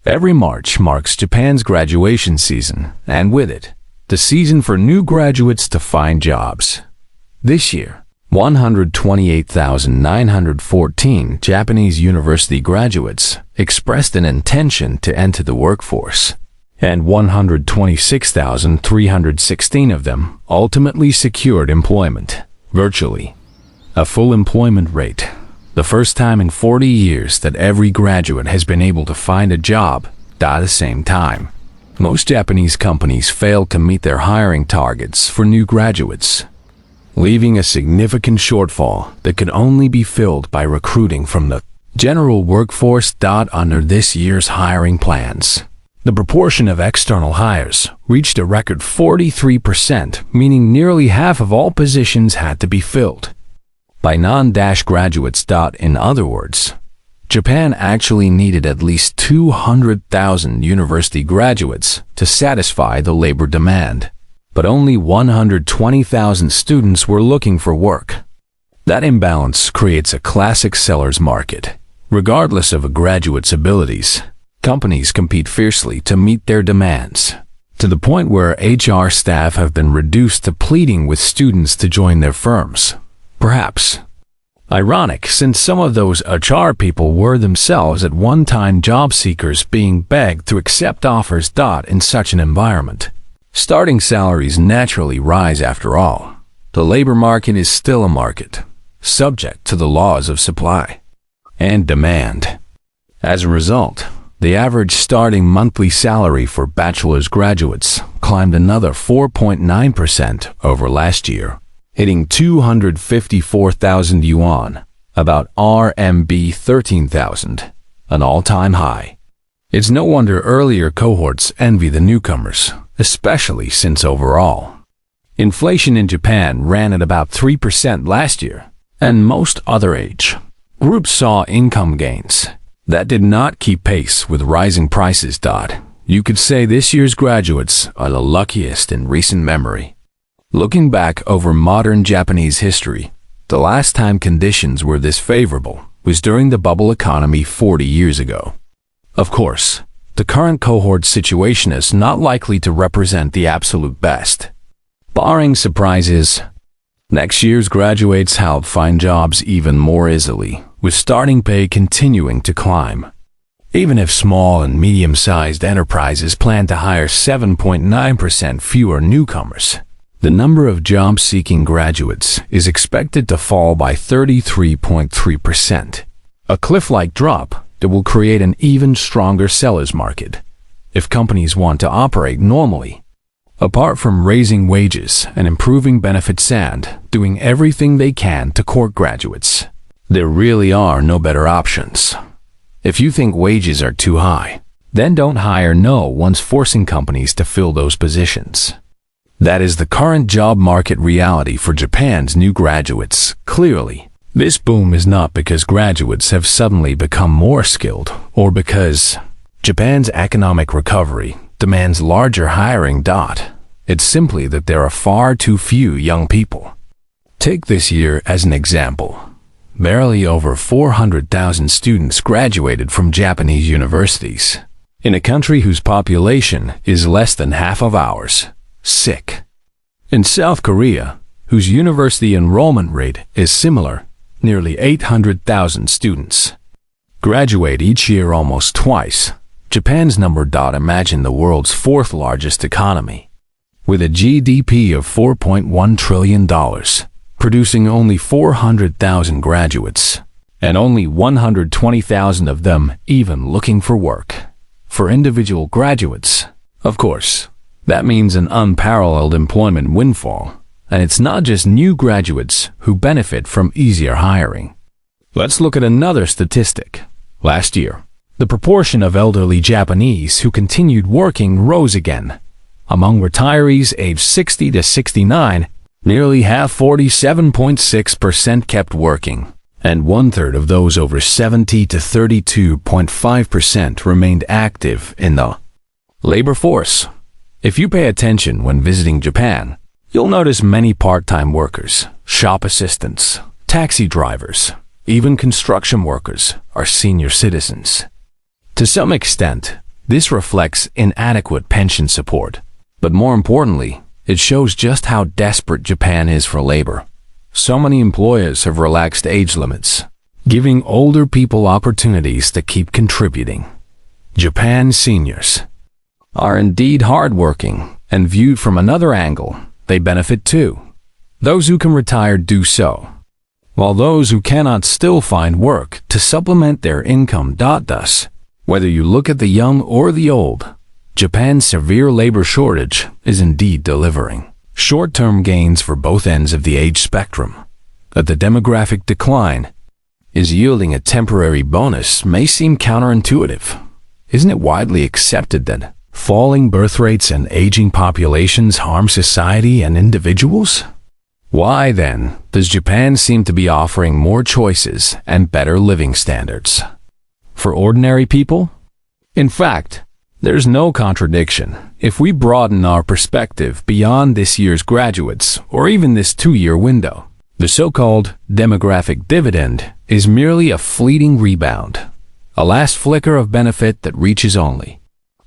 Every March marks Japan's graduation season, and with it, the season for new graduates to find jobs. This year, 128,914 Japanese university graduates expressed an intention to enter the workforce, and 126,316 of them ultimately secured employment, virtually. A full employment rate, the first time in 40 years that every graduate has been able to find a job at the same time. Most Japanese companies fail to meet their hiring targets for new graduates, leaving a significant shortfall that could only be filled by recruiting from the general workforce. Under this year's hiring plans, the proportion of external hires reached a record 43%, meaning nearly half of all positions had to be filled by non-graduates. In other words, Japan actually needed at least 200,000 university graduates to satisfy the labor demand, but only 120,000 students were looking for work. That imbalance creates a classic seller's market. Regardless of a graduate's abilities, companies compete fiercely to meet their demands, to the point where HR staff have been reduced to pleading with students to join their firms. Perhaps ironic, since some of those HR people were themselves at one time job seekers being begged to accept offers. In such an environment, starting salaries naturally rise. After all, the labor market is still a market, subject to the laws of supply and demand. As a result, the average starting monthly salary for bachelor's graduates climbed another 4.9% over last year, hitting 254,000 yuan, about RMB 13,000, an all-time high. It's no wonder earlier cohorts envy the newcomers, especially since overall inflation in Japan ran at about 3% last year, and most other age groups saw income gains that did not keep pace with rising prices. You could say this year's graduates are the luckiest in recent memory. Looking back over modern Japanese history, the last time conditions were this favorable was during the bubble economy 40 years ago. Of course, the current cohort situation is not likely to represent the absolute best. Barring surprises, next year's graduates help find jobs even more easily, with starting pay continuing to climb. Even if small and medium-sized enterprises plan to hire 7.9% fewer newcomers, the number of job-seeking graduates is expected to fall by 33.3%, a cliff-like drop that will create an even stronger seller's market if companies want to operate normally. Apart from raising wages and improving benefits and doing everything they can to court graduates, there really are no better options. If you think wages are too high, then don't hire no one's forcing companies to fill those positions. That is the current job market reality for Japan's new graduates. Clearly, this boom is not because graduates have suddenly become more skilled or because Japan's economic recovery demands larger hiring. It's simply that there are far too few young people. Take this year as an example. Barely over 400,000 students graduated from Japanese universities, in a country whose population is less than half of ours. Sick. In South Korea, whose university enrollment rate is similar, nearly 800,000 students graduate each year, almost twice Japan's number. Imagine the world's fourth largest economy, with a GDP of $4.1 trillion, producing only 400,000 graduates, and only 120,000 of them even looking for work. For individual graduates, of course, that means an unparalleled employment windfall, and it's not just new graduates who benefit from easier hiring. Let's look at another statistic. Last year, the proportion of elderly Japanese who continued working rose again. Among retirees aged 60 to 69, nearly half, 47.6%, kept working, and one-third of those over 70 to 32.5% remained active in the labor force. If you pay attention when visiting Japan, you'll notice many part-time workers, shop assistants, taxi drivers, even construction workers are senior citizens. To some extent, This reflects inadequate pension support. But more importantly, it shows just how desperate Japan is for labor. So many employers have relaxed age limits, giving older people opportunities to keep contributing. Japan's seniors are indeed hardworking, and viewed from another angle, they benefit too. Those who can retire do so, while those who cannot still find work to supplement their income. Thus, whether you look at the young or the old, Japan's severe labor shortage is indeed delivering short-term gains for both ends of the age spectrum. That the demographic decline is yielding a temporary bonus may seem counterintuitive. Isn't it widely accepted that falling birth rates and aging populations harm society and individuals? Why, then, does Japan seem to be offering more choices and better living standards for ordinary people? In fact, there's no contradiction. If we broaden our perspective beyond this year's graduates or even this 2-year window, the so-called demographic dividend is merely a fleeting rebound, a last flicker of benefit that reaches only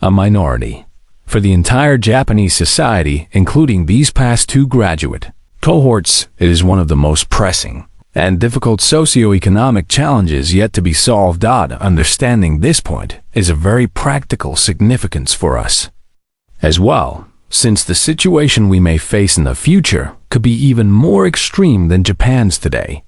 a minority. For the entire Japanese society, including these past 2 graduate cohorts, it is one of the most pressing and difficult socioeconomic challenges yet to be solved. Understanding this point is of very practical significance for us as well, since the situation we may face in the future could be even more extreme than Japan's today.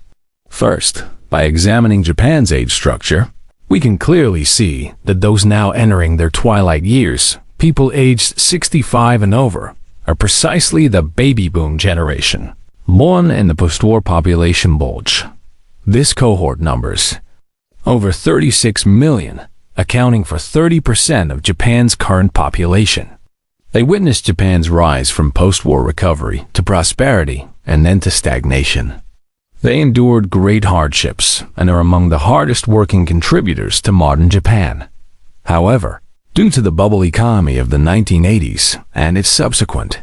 First, by examining Japan's age structure, we can clearly see that those now entering their twilight years, people aged 65 and over, are precisely the baby boom generation, born in the post-war population bulge. This cohort numbers over 36 million, accounting for 30% of Japan's current population. They witnessed Japan's rise from post-war recovery to prosperity and then to stagnation. They endured great hardships and are among the hardest working contributors to modern Japan. However, due to the bubble economy of the 1980s and its subsequent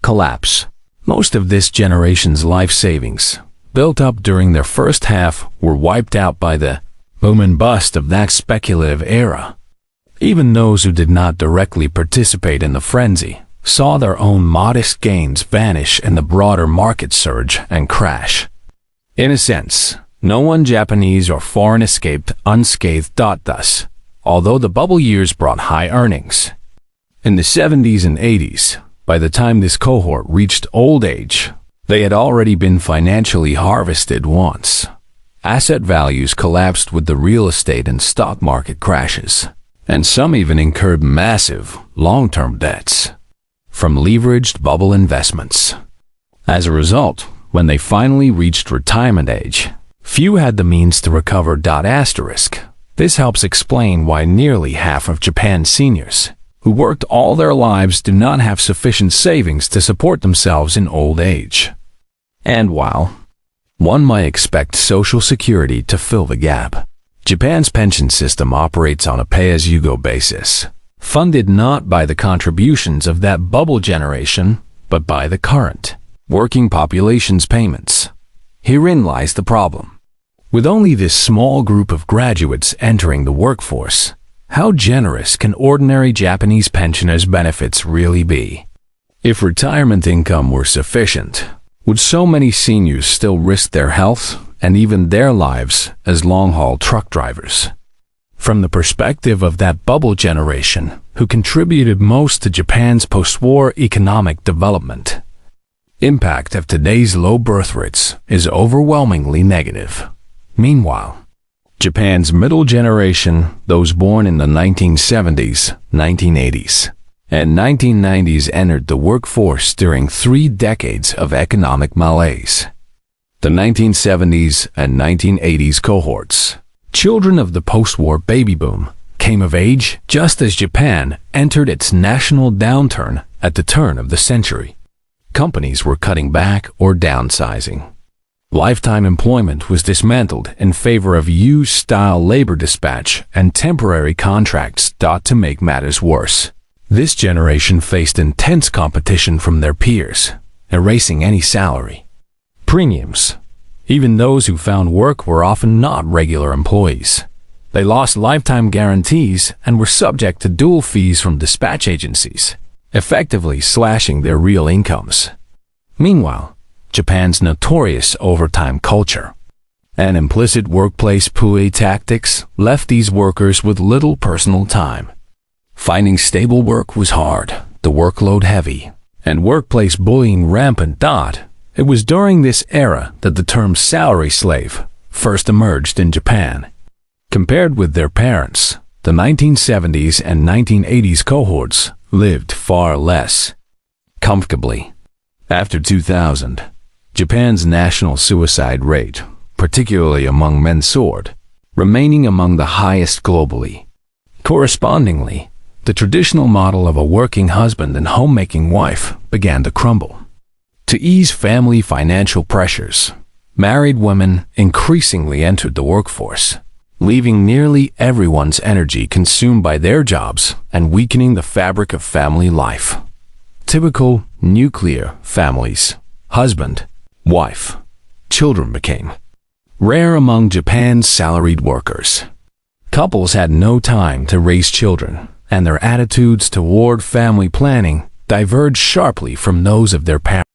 collapse, most of this generation's life savings, built up during their first half, were wiped out by the boom and bust of that speculative era. Even those who did not directly participate in the frenzy saw their own modest gains vanish in the broader market surge and crash. In a sense, no one Japanese or foreign escaped unscathed. Thus, although the bubble years brought high earnings in the 70s and 80s, by the time this cohort reached old age, they had already been financially harvested once. Asset values collapsed with the real estate and stock market crashes, and some even incurred massive, long-term debts from leveraged bubble investments. As a result, when they finally reached retirement age, few had the means to recover. This helps explain why nearly half of Japan's seniors, who worked all their lives, do not have sufficient savings to support themselves in old age. And while one might expect Social Security to fill the gap, Japan's pension system operates on a pay-as-you-go basis, funded not by the contributions of that bubble generation, but by the current working population's payments. Herein lies the problem. With only this small group of graduates entering the workforce, how generous can ordinary Japanese pensioners' benefits really be? If retirement income were sufficient, would so many seniors still risk their health and even their lives as long-haul truck drivers? From the perspective of that bubble generation, who contributed most to Japan's post-war economic development, impact of today's low birth rates is overwhelmingly negative. Meanwhile, Japan's middle generation, those born in the 1970s, 1980s, and 1990s, entered the workforce during 3 decades of economic malaise. The 1970s and 1980s cohorts, children of the post-war baby boom, came of age just as Japan entered its national downturn at the turn of the century. Companies were cutting back or downsizing. Lifetime employment was dismantled in favor of U-style labor dispatch and temporary contracts. To make matters worse, this generation faced intense competition from their peers, erasing any salary premiums. Even those who found work were often not regular employees. They lost lifetime guarantees and were subject to dual fees from dispatch agencies, effectively slashing their real incomes. Meanwhile, Japan's notorious overtime culture and implicit workplace pue tactics left these workers with little personal time. Finding stable work was hard, the workload heavy, and workplace bullying rampant. It was during this era that the term salary slave first emerged in Japan. Compared with their parents, the 1970s and 1980s cohorts lived far less comfortably. After 2000, Japan's national suicide rate, particularly among men, soared, remaining among the highest globally. Correspondingly, the traditional model of a working husband and homemaking wife began to crumble. To ease family financial pressures, married women increasingly entered the workforce, leaving nearly everyone's energy consumed by their jobs and weakening the fabric of family life. Typical nuclear families, husband, wife, children became rare among Japan's salaried workers. Couples had no time to raise children, and their attitudes toward family planning diverged sharply from those of their parents.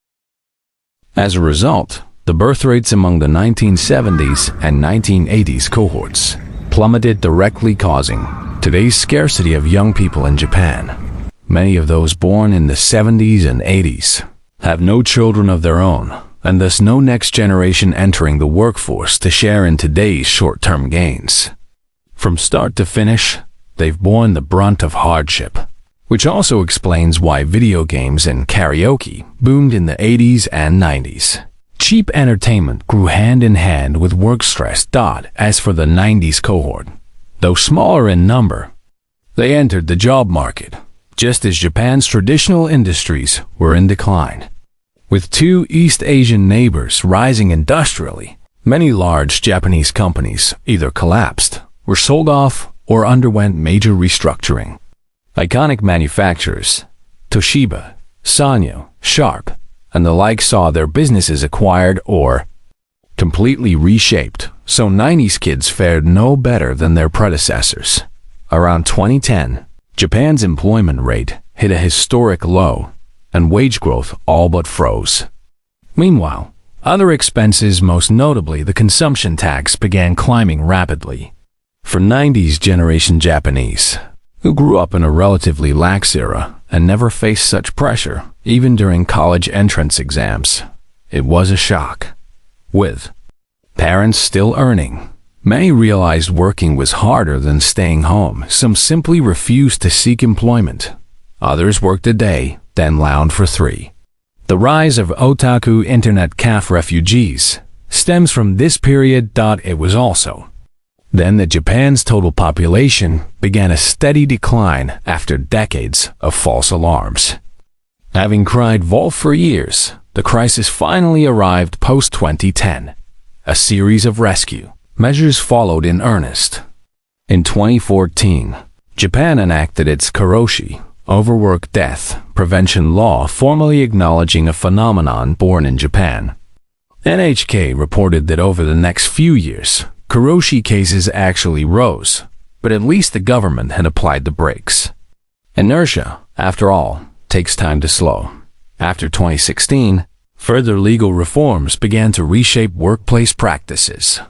As a result, the birth rates among the 1970s and 1980s cohorts plummeted, directly causing today's scarcity of young people in Japan. Many of those born in the 70s and 80s have no children of their own, and thus no next generation entering the workforce to share in today's short-term gains. From start to finish, they've borne the brunt of hardship, which also explains why video games and karaoke boomed in the 80s and 90s. Cheap entertainment grew hand in hand with work stress. As for the 90s cohort, though smaller in number, they entered the job market just as Japan's traditional industries were in decline. With two East Asian neighbors rising industrially, many large Japanese companies either collapsed, were sold off, or underwent major restructuring. Iconic manufacturers, Toshiba, Sanyo, Sharp, and the like saw their businesses acquired or completely reshaped, so 90s kids fared no better than their predecessors. Around 2010, Japan's employment rate hit a historic low, and wage growth all but froze. Meanwhile, other expenses, most notably the consumption tax, began climbing rapidly. For 90s generation Japanese, who grew up in a relatively lax era and never faced such pressure, even during college entrance exams, it was a shock. With parents still earning, many realized working was harder than staying home. Some simply refused to seek employment. Others worked a day, then lounged for 3. The rise of otaku internet cafe refugees stems from this period. It was also then that Japan's total population began a steady decline after decades of false alarms. Having cried wolf for years, the crisis finally arrived post-2010. A series of rescue measures followed in earnest. In 2014, Japan enacted its karoshi, overwork death prevention law, formally acknowledging a phenomenon born in Japan. NHK reported that over the next few years, karoshi cases actually rose, but at least the government had applied the brakes. Inertia, after all, takes time to slow. After 2016, further legal reforms began to reshape workplace practices.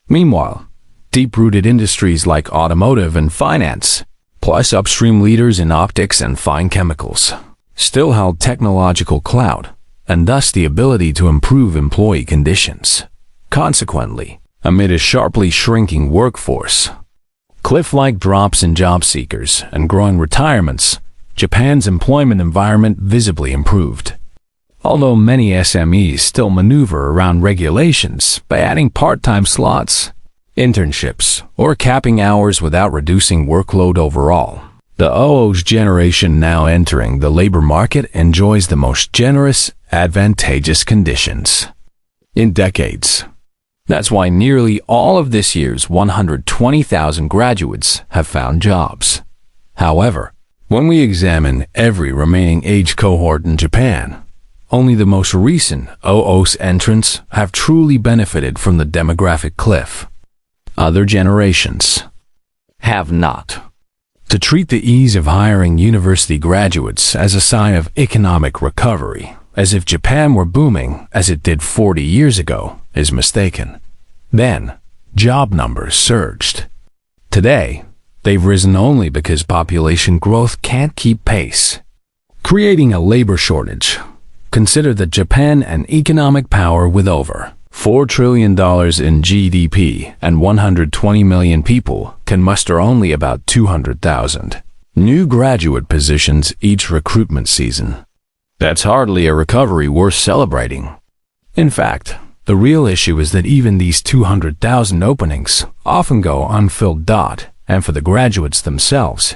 Meanwhile, deep-rooted industries like automotive and finance, plus upstream leaders in optics and fine chemicals, still held technological clout, and thus the ability to improve employee conditions. Consequently, amid a sharply shrinking workforce, cliff-like drops in job seekers, and growing retirements, Japan's employment environment visibly improved. Although many SMEs still maneuver around regulations by adding part-time slots, internships, or capping hours without reducing workload overall, the OO's generation now entering the labor market enjoys the most generous, advantageous conditions in decades. That's why nearly all of this year's 120,000 graduates have found jobs. However, when we examine every remaining age cohort in Japan, only the most recent OO's entrants have truly benefited from the demographic cliff. Other generations, have not. To treat the ease of hiring university graduates as a sign of economic recovery, as if Japan were booming as it did 40 years ago, is mistaken. Then, job numbers surged. Today, they've risen only because population growth can't keep pace, creating a labor shortage. Consider that Japan, an economic power with over $4 trillion in GDP and 120 million people, can muster only about 200,000 new graduate positions each recruitment season. That's hardly a recovery worth celebrating. In fact, the real issue is that even these 200,000 openings often go unfilled. And for the graduates themselves,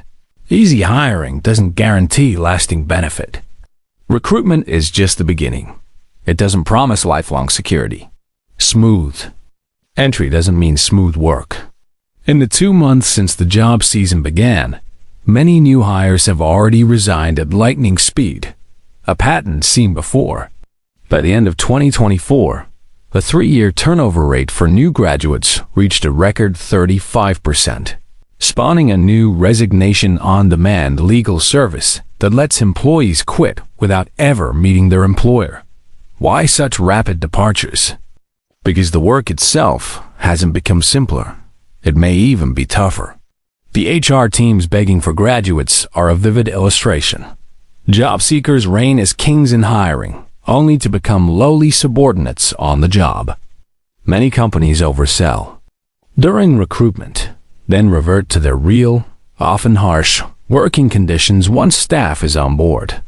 easy hiring doesn't guarantee lasting benefit. Recruitment is just the beginning. It doesn't promise lifelong security. Smooth entry doesn't mean smooth work. In the 2 months since the job season began, many new hires have already resigned at lightning speed, a pattern seen before. By the end of 2024, the 3-year turnover rate for new graduates reached a record 35%, spawning a new resignation on-demand legal service that lets employees quit without ever meeting their employer. Why such rapid departures? Because the work itself hasn't become simpler. It may even be tougher. The HR teams begging for graduates are a vivid illustration. Job seekers reign as kings in hiring, only to become lowly subordinates on the job. Many companies oversell during recruitment, then revert to their real, often harsh, working conditions once staff is on board.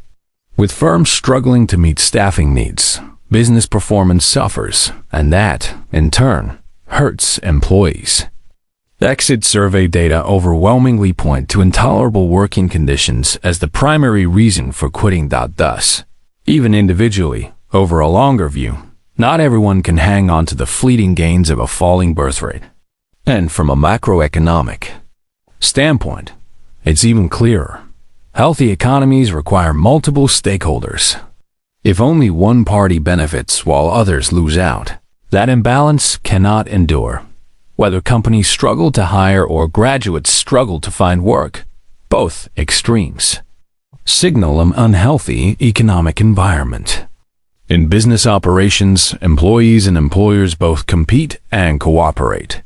With firms struggling to meet staffing needs, business performance suffers, and that, in turn, hurts employees. Exit survey data overwhelmingly point to intolerable working conditions as the primary reason for quitting. Thus, even individually, over a longer view, not everyone can hang on to the fleeting gains of a falling birth rate. And from a macroeconomic standpoint, it's even clearer. Healthy economies require multiple stakeholders. If only one party benefits while others lose out, that imbalance cannot endure. Whether companies struggle to hire or graduates struggle to find work, both extremes signal an unhealthy economic environment. In business operations, employees and employers both compete and cooperate.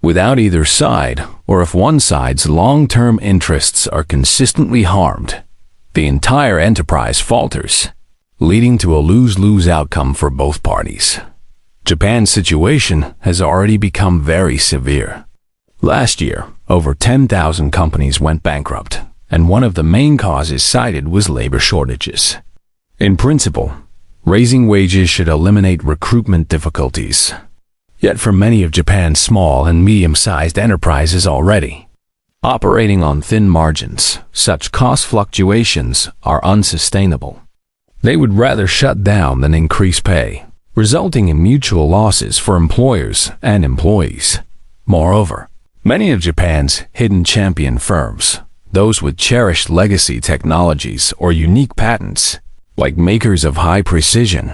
Without either side, or if one side's long-term interests are consistently harmed, the entire enterprise falters, leading to a lose-lose outcome for both parties. Japan's situation has already become very severe. Last year, over 10,000 companies went bankrupt, and one of the main causes cited was labor shortages. In principle, raising wages should eliminate recruitment difficulties. Yet for many of Japan's small and medium-sized enterprises already, operating on thin margins, such cost fluctuations are unsustainable. They would rather shut down than increase pay, resulting in mutual losses for employers and employees. Moreover, many of Japan's hidden champion firms, those with cherished legacy technologies or unique patents, like makers of high-precision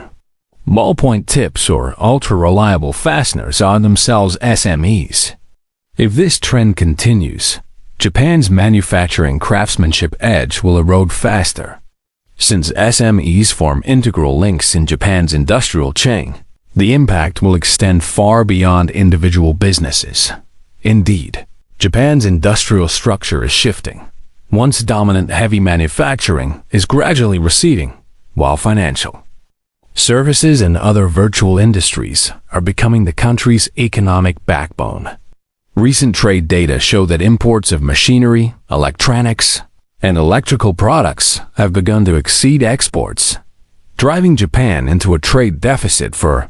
ballpoint tips or ultra-reliable fasteners, are themselves SMEs. If this trend continues, Japan's manufacturing craftsmanship edge will erode faster. Since SMEs form integral links in Japan's industrial chain, the impact will extend far beyond individual businesses. Indeed, Japan's industrial structure is shifting. Once dominant heavy manufacturing is gradually receding, while financial services and other virtual industries are becoming the country's economic backbone. Recent trade data show that imports of machinery, electronics, and electrical products have begun to exceed exports, driving Japan into a trade deficit for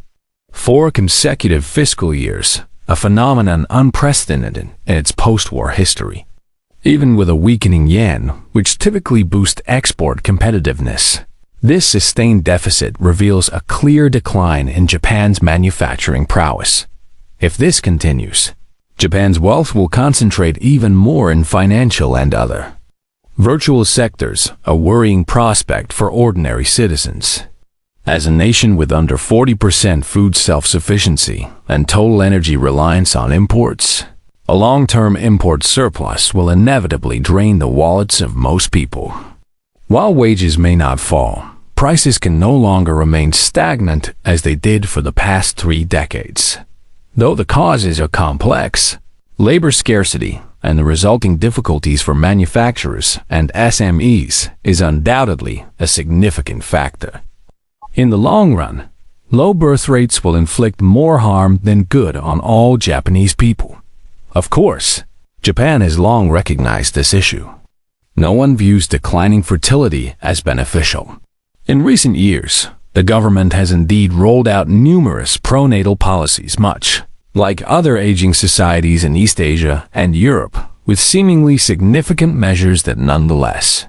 4 consecutive fiscal years, a phenomenon unprecedented in its post-war history. Even with a weakening yen, which typically boosts export competitiveness, this sustained deficit reveals a clear decline in Japan's manufacturing prowess. If this continues, Japan's wealth will concentrate even more in financial and other virtual sectors, a worrying prospect for ordinary citizens. As a nation with under 40% food self-sufficiency and total energy reliance on imports, A long-term import surplus will inevitably drain the wallets of most people. While wages may not fall, prices can no longer remain stagnant as they did for the past 3 decades. Though the causes are complex, labor scarcity and the resulting difficulties for manufacturers and SMEs is undoubtedly a significant factor. In the long run, low birth rates will inflict more harm than good on all Japanese people. Of course, Japan has long recognized this issue. No one views declining fertility as beneficial. In recent years, the government has indeed rolled out numerous pronatal policies, much like other aging societies in East Asia and Europe, with seemingly significant measures that nonetheless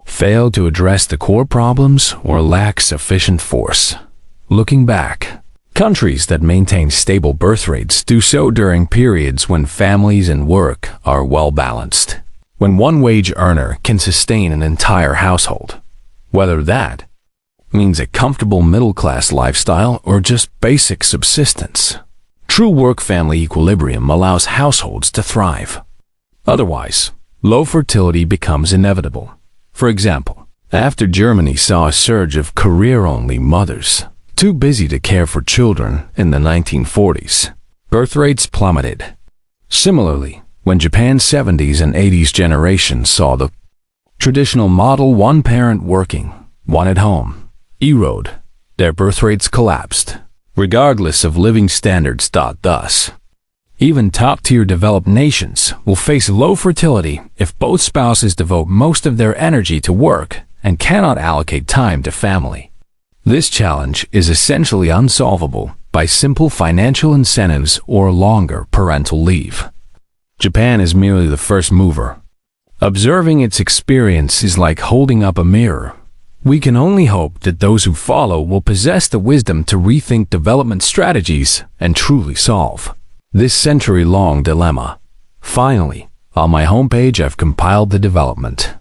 fail to address the core problems or lack sufficient force. Looking back, countries that maintain stable birth rates do so during periods when families and work are well balanced, when one wage earner can sustain an entire household, whether that means a comfortable middle-class lifestyle or just basic subsistence. True work-family equilibrium allows households to thrive. Otherwise, low fertility becomes inevitable. For example, after Germany saw a surge of career-only mothers too busy to care for children in the 1940s, birth rates plummeted. Similarly, when Japan's 70s and 80s generation saw the traditional model one-parent working, one at home, erode, their birth rates collapsed, regardless of living standards. Thus, even top-tier developed nations will face low fertility if both spouses devote most of their energy to work and cannot allocate time to family. This challenge is essentially unsolvable by simple financial incentives or longer parental leave. Japan is merely the first mover. Observing its experience is like holding up a mirror. We can only hope that those who follow will possess the wisdom to rethink development strategies and truly solve this century-long dilemma. Finally, on my homepage I've compiled the development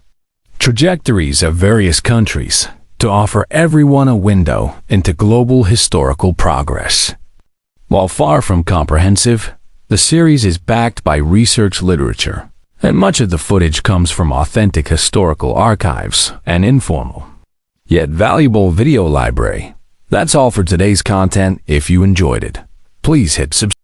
trajectories of various countries to offer everyone a window into global historical progress. While far from comprehensive, the series is backed by research literature, and much of the footage comes from authentic historical archives and informal, yet valuable video library. That's all for today's content. If you enjoyed it, please hit subscribe.